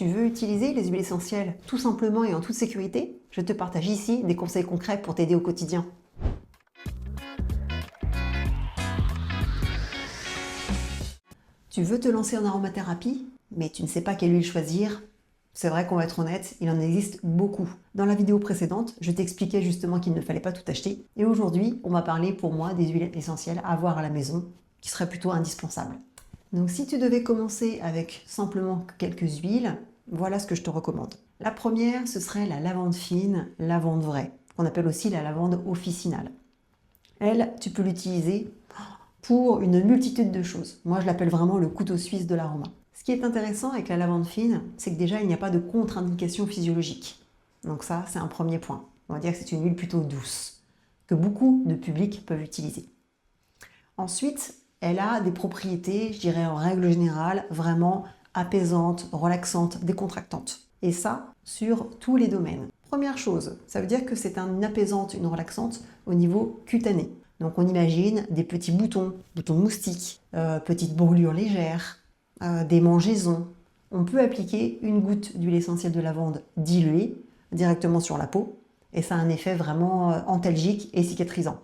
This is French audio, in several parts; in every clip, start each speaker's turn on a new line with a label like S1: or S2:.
S1: Tu veux utiliser les huiles essentielles tout simplement et en toute sécurité? Je te partage ici des conseils concrets pour t'aider au quotidien. Tu veux te lancer en aromathérapie, mais tu ne sais pas quelle huile choisir? C'est vrai qu'on va être honnête, il en existe beaucoup. Dans la vidéo précédente, je t'expliquais justement qu'il ne fallait pas tout acheter. Et aujourd'hui, on va parler pour moi des huiles essentielles à avoir à la maison, qui seraient plutôt indispensables. Donc si tu devais commencer avec simplement quelques huiles, voilà ce que je te recommande. La première, ce serait la lavande fine, lavande vraie, qu'on appelle aussi la lavande officinale. Elle, tu peux l'utiliser pour une multitude de choses. Moi, je l'appelle vraiment le couteau suisse de l'aroma. Ce qui est intéressant avec la lavande fine, c'est que déjà, il n'y a pas de contre-indication physiologique. Donc ça, c'est un premier point. On va dire que c'est une huile plutôt douce, que beaucoup de publics peuvent utiliser. Ensuite, elle a des propriétés, je dirais en règle générale, vraiment apaisantes, relaxantes, décontractantes. Et ça, sur tous les domaines. Première chose, ça veut dire que c'est une apaisante, une relaxante au niveau cutané. Donc on imagine des petits boutons moustiques, petites brûlures légères, des mangeaisons. On peut appliquer une goutte d'huile essentielle de lavande diluée directement sur la peau et ça a un effet vraiment antalgique et cicatrisant.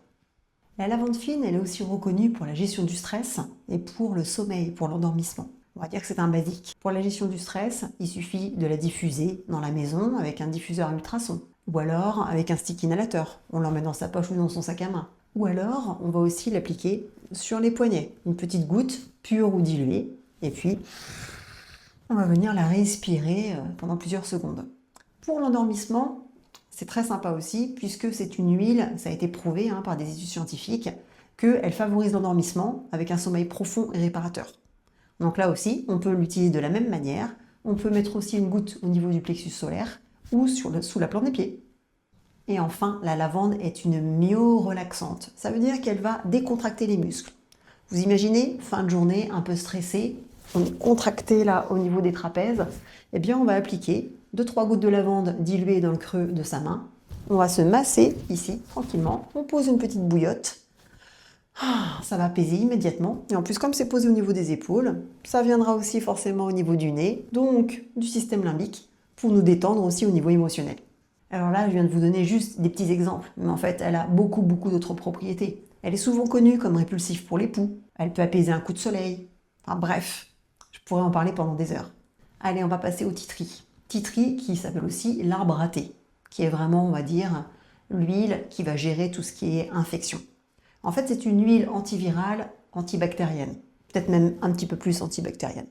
S1: La lavande fine, elle est aussi reconnue pour la gestion du stress et pour le sommeil, pour l'endormissement. On va dire que c'est un basique. Pour la gestion du stress, il suffit de la diffuser dans la maison avec un diffuseur ultrason ou alors avec un stick inhalateur. On l'emmène dans sa poche ou dans son sac à main. Ou alors, on va aussi l'appliquer sur les poignets. Une petite goutte, pure ou diluée. Et puis, on va venir la respirer pendant plusieurs secondes. Pour l'endormissement, c'est très sympa aussi, puisque c'est une huile, ça a été prouvé par des études scientifiques, qu'elle favorise l'endormissement avec un sommeil profond et réparateur. Donc là aussi, on peut l'utiliser de la même manière. On peut mettre aussi une goutte au niveau du plexus solaire ou sous la plante des pieds. Et enfin, la lavande est une myorelaxante. Ça veut dire qu'elle va décontracter les muscles. Vous imaginez, fin de journée, un peu stressé, on est contracté là au niveau des trapèzes, eh bien on va appliquer 2-3 gouttes de lavande diluées dans le creux de sa main. On va se masser ici, tranquillement. On pose une petite bouillotte. Ça va apaiser immédiatement. Et en plus, comme c'est posé au niveau des épaules, ça viendra aussi forcément au niveau du nez, donc du système limbique, pour nous détendre aussi au niveau émotionnel. Alors là, je viens de vous donner juste des petits exemples, mais en fait, elle a beaucoup d'autres propriétés. Elle est souvent connue comme répulsive pour l'époux. Elle peut apaiser un coup de soleil. Enfin bref, je pourrais en parler pendant des heures. Allez, on va passer au titri. Titri qui s'appelle aussi l'arbre à thé, qui est vraiment, on va dire, l'huile qui va gérer tout ce qui est infection. En fait, c'est une huile antivirale, antibactérienne, peut-être même un petit peu plus antibactérienne.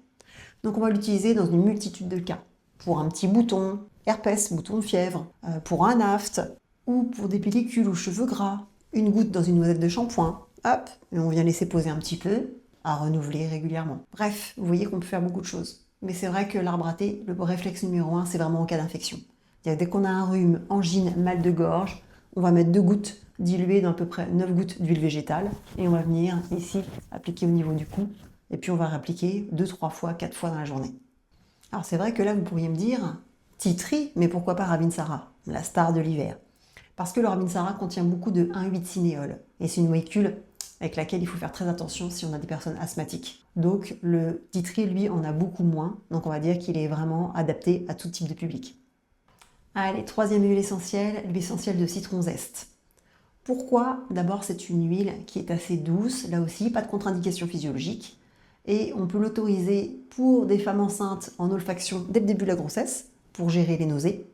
S1: Donc on va l'utiliser dans une multitude de cas. Pour un petit bouton, herpès, bouton de fièvre, pour un aft, ou pour des pellicules aux cheveux gras, une goutte dans une noisette de shampoing, hop, et on vient laisser poser un petit peu, à renouveler régulièrement. Bref, vous voyez qu'on peut faire beaucoup de choses. Mais c'est vrai que l'arbre à thé, le réflexe numéro 1, c'est vraiment en cas d'infection. Dès qu'on a un rhume, angine, mal de gorge, on va mettre 2 gouttes diluées dans à peu près 9 gouttes d'huile végétale et on va venir ici appliquer au niveau du cou et puis on va réappliquer 2-3 fois, 4 fois dans la journée. Alors c'est vrai que là vous pourriez me dire, titri, mais pourquoi pas Ravinsara, la star de l'hiver? Parce que le Ravinsara contient beaucoup de 1,8-cinéole et c'est une molécule avec laquelle il faut faire très attention si on a des personnes asthmatiques. Donc le titri, lui, en a beaucoup moins, donc on va dire qu'il est vraiment adapté à tout type de public. Allez, troisième huile essentielle de citron zeste. Pourquoi? D'abord, c'est une huile qui est assez douce, là aussi, pas de contre-indication physiologique, et on peut l'autoriser pour des femmes enceintes en olfaction dès le début de la grossesse, pour gérer les nausées,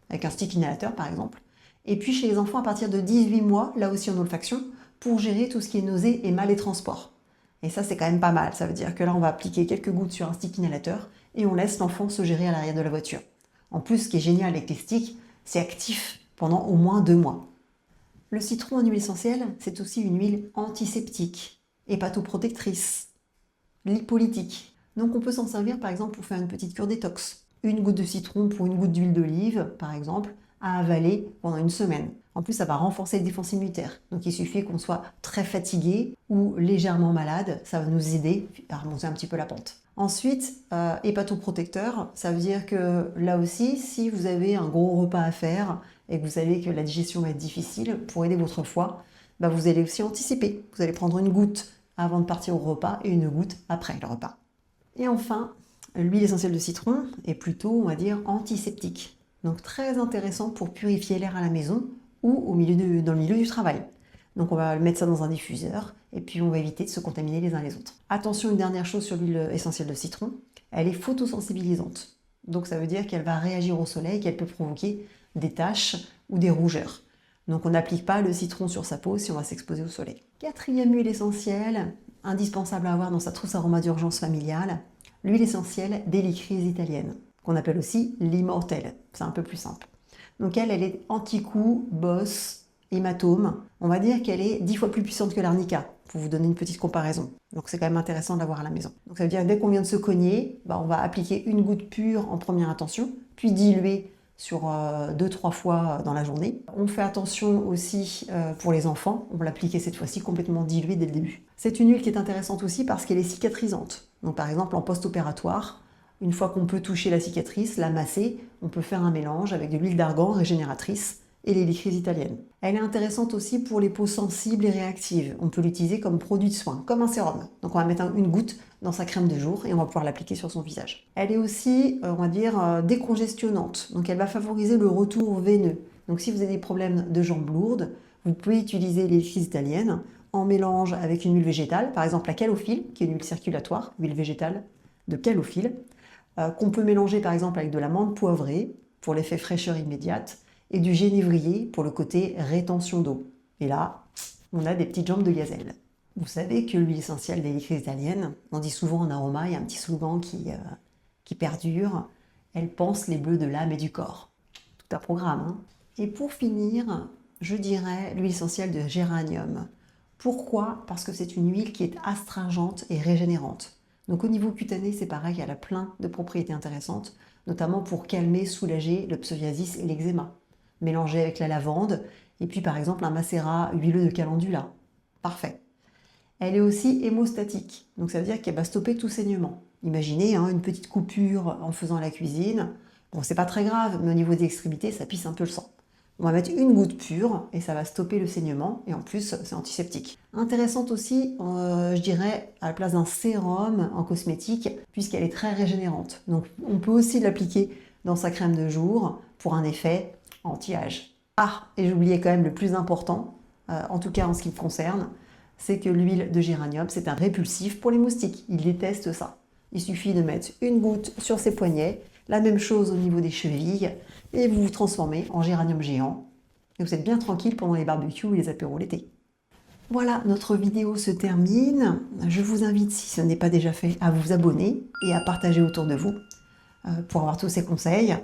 S1: avec un stick inhalateur par exemple, et puis chez les enfants à partir de 18 mois, là aussi en olfaction, pour gérer tout ce qui est nausées et mal et transport. Et ça, c'est quand même pas mal, ça veut dire que là, on va appliquer quelques gouttes sur un stick inhalateur, et on laisse l'enfant se gérer à l'arrière de la voiture. En plus, ce qui est génial avec les sticks, c'est actif pendant au moins 2 mois. Le citron en huile essentielle, c'est aussi une huile antiseptique, hépatoprotectrice, lipolytique. Donc on peut s'en servir par exemple pour faire une petite cure détox. Une goutte de citron pour une goutte d'huile d'olive, par exemple, à avaler pendant une semaine. En plus, ça va renforcer les défenses immunitaires. Donc il suffit qu'on soit très fatigué ou légèrement malade, ça va nous aider à remonter un petit peu la pente. Ensuite, hépatoprotecteur, ça veut dire que là aussi, si vous avez un gros repas à faire et que vous savez que la digestion va être difficile, pour aider votre foie, vous allez aussi anticiper. Vous allez prendre une goutte avant de partir au repas et une goutte après le repas. Et enfin, L'huile essentielle de citron est plutôt, on va dire, antiseptique. Donc très intéressant pour purifier l'air à la maison ou dans le milieu du travail. Donc on va mettre ça dans un diffuseur et puis on va éviter de se contaminer les uns les autres. Attention, une dernière chose sur l'huile essentielle de citron, elle est photosensibilisante. Donc ça veut dire qu'elle va réagir au soleil, qu'elle peut provoquer des taches ou des rougeurs. Donc on n'applique pas le citron sur sa peau si on va s'exposer au soleil. Quatrième huile essentielle, indispensable à avoir dans sa trousse aroma d'urgence familiale, l'huile essentielle d'hélicryse italienne, qu'on appelle aussi l'immortelle. C'est un peu plus simple. Donc elle est anti-coup, bosse, hématome. On va dire qu'elle est 10 fois plus puissante que l'arnica, pour vous donner une petite comparaison. Donc c'est quand même intéressant de l'avoir à la maison. Donc ça veut dire que dès qu'on vient de se cogner, on va appliquer une goutte pure en première intention, puis diluer sur 2-3 fois dans la journée. On fait attention aussi pour les enfants, on va l'appliquer cette fois-ci complètement diluée dès le début. C'est une huile qui est intéressante aussi parce qu'elle est cicatrisante. Donc par exemple en post-opératoire, une fois qu'on peut toucher la cicatrice, la masser, on peut faire un mélange avec de l'huile d'argan régénératrice et l'hélicryse italienne. Elle est intéressante aussi pour les peaux sensibles et réactives. On peut l'utiliser comme produit de soin, comme un sérum. Donc on va mettre une goutte dans sa crème de jour et on va pouvoir l'appliquer sur son visage. Elle est aussi, on va dire, décongestionnante. Donc elle va favoriser le retour veineux. Donc si vous avez des problèmes de jambes lourdes, vous pouvez utiliser l'hélicryse italienne en mélange avec une huile végétale, par exemple la calophylle, qui est une huile circulatoire, huile végétale de calophylle, qu'on peut mélanger par exemple avec de la menthe poivrée pour l'effet fraîcheur immédiate, et du génévrier pour le côté rétention d'eau. Et là, on a des petites jambes de gazelle. Vous savez que l'huile essentielle d'hélicryse italienne, on dit souvent en aroma, il y a un petit slogan qui perdure, elle pense les bleus de l'âme et du corps. Tout un programme, hein. Et pour finir, je dirais l'huile essentielle de géranium. Pourquoi? Parce que c'est une huile qui est astringente et régénérante. Donc au niveau cutané, c'est pareil, elle a plein de propriétés intéressantes, notamment pour calmer, soulager le psoriasis et l'eczéma. Mélangé avec la lavande, et puis par exemple un macérat huileux de calendula. Parfait. Elle est aussi hémostatique, donc ça veut dire qu'elle va stopper tout saignement. Imaginez une petite coupure en faisant la cuisine. Bon, c'est pas très grave, mais au niveau des extrémités, ça pisse un peu le sang. On va mettre une goutte pure et ça va stopper le saignement, et en plus, c'est antiseptique. Intéressante aussi, je dirais, à la place d'un sérum en cosmétique, puisqu'elle est très régénérante. Donc on peut aussi l'appliquer dans sa crème de jour pour un effet anti-âge. Ah, et j'oubliais quand même le plus important, en tout cas en ce qui me concerne, c'est que l'huile de géranium, c'est un répulsif pour les moustiques. Ils détestent ça. Il suffit de mettre une goutte sur ses poignets, la même chose au niveau des chevilles, et vous vous transformez en géranium géant. Et vous êtes bien tranquille pendant les barbecues et les apéros l'été. Voilà, notre vidéo se termine. Je vous invite, si ce n'est pas déjà fait, à vous abonner et à partager autour de vous pour avoir tous ces conseils.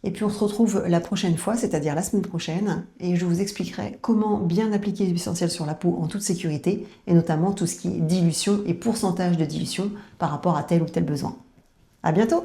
S1: Et puis on se retrouve la prochaine fois, c'est-à-dire la semaine prochaine, et je vous expliquerai comment bien appliquer l'huile essentielle sur la peau en toute sécurité, et notamment tout ce qui est dilution et pourcentage de dilution par rapport à tel ou tel besoin. À bientôt!